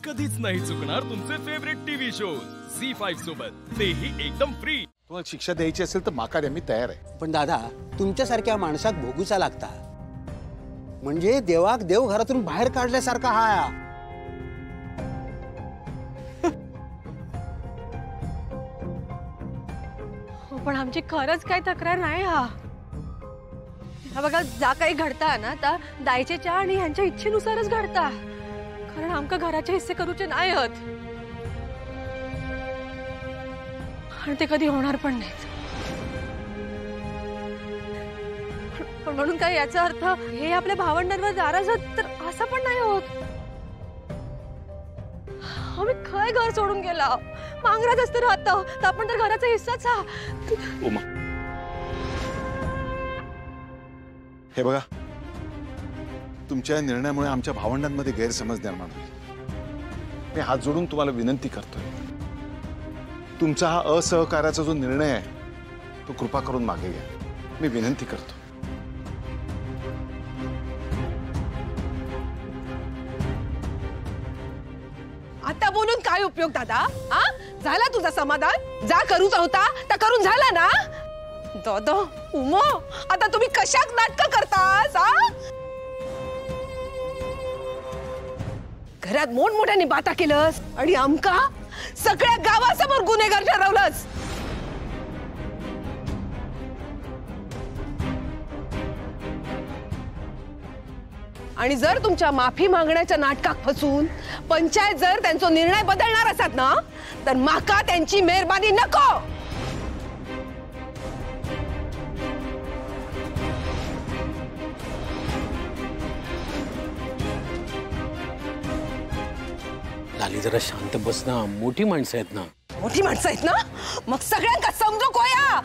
कधीच नाही चुकणार तुमचे फेवरेट टीव्ही शोज झी5 सोबत, तेही एकदम फ्री। तुम्हाला शिक्षा द्यायची असेल तर माका द्या, मी तयार आहे। पण दादा, तुमच्यासारख्या माणसाक भोगूचा लागता, म्हणजे देवाक देव घरातून बाहेर काढल्यासारखा हा। पण आमची खरंच काही तक्रार नाही हा बघा, जा काही घडता ना तर दायचेच्या आणि ह्यांच्या इच्छेनुसारच घडता, कारण आमका घराचे हिस्से करूचे नाही आहेत आणि ते कधी होणार पण नाहीत। पण म्हणून काय याचा अर्थ हे आपल्या भावंडांवर नाराज आहेत तर असं पण नाही होत। आम्ही खय घर सोडून गेला, मांगरात असते राहतो तर आपण तर घराचा हिस्साच हा। उमा, हे बघा, तुमच्या निर्णयामुळे आमच्या भावंडांमध्ये गैरसमज निर्माण होईल। मी हात जोडून तुम्हाला विनंती करतोय, तुमचा हा असहकार्याचा जो निर्णय आहे तो कृपा करून मागे घ्या, मी विनंती करतो। आता बोलून काय उपयोग दादा? झाला तुझा समाधान? जा करूच होता तर करून झाला ना। दादा, उमो, आता तुम्ही कशाक नाटक करतास? घरात मोठमोठ्याने बाता केलंस आणि आमका सगळ्या गावासमोर गुन्हेगार ठरवलंस। आणि जर तुमच्या माफी मागण्याच्या नाटकात फसून पंचायत जर त्यांचा निर्णय बदलणार असत ना तर माका त्यांची मेहरबानी नको। लाली, जरा शांत बस ना, मोठी माणसं आहेत ना। मोठी माणसं आहेत ना, मग सगळ्यांका समजू कोया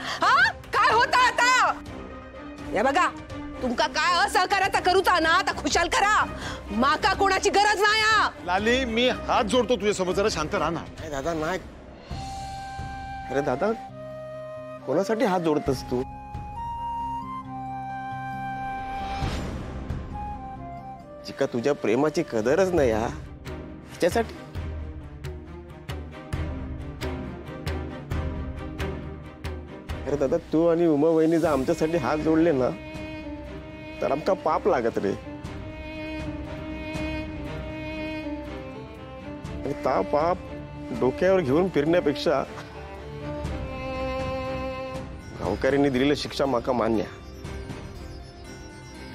काय होता आता। या बघा, तुमका काय असहकार्याचा करूचा ना तर खुशाल करा, माका कोणाची गरज नाही। लाली, मी हात जोडतो तुझ्यासोबत, जरा शांत राहा ना। दादा नाही, अरे दादा, कोणासाठी हात जोडतस तू? जिका तुझ्या प्रेमाची कदरच नाही त्याच्यासाठी। अरे दादा, तू आणि उमा वहिनी जर आमच्यासाठी हात जोडले ना तर आमका पाप लागत रे। ता पाप डोक्यावर घेऊन फिरण्यापेक्षा गावकऱ्यांनी दिलेली शिक्षा माका मान्य।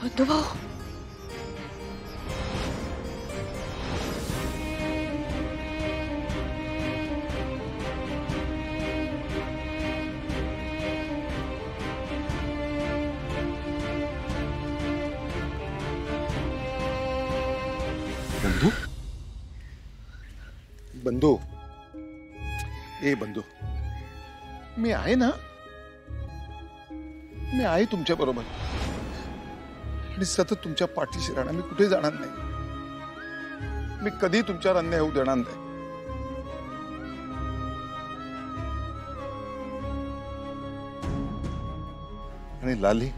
बंधू भाऊ, बंधू, बंधू, ए बंधू, मी आहे ना, मी आहे तुमच्या बरोबर आणि सतत तुमच्या पाठीशी राहणार। मी कुठे जाणार नाही, मी कधी तुमच्यावर अन्याय होऊ देणार नाही। आणि लाली,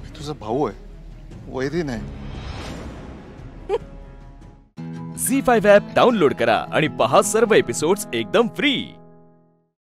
मी तुझा भाऊ आहे, वैरी नाही। झी5 ॲप डाउनलोड करा आणि पहा सर्व एपिसोड्स एकदम फ्री।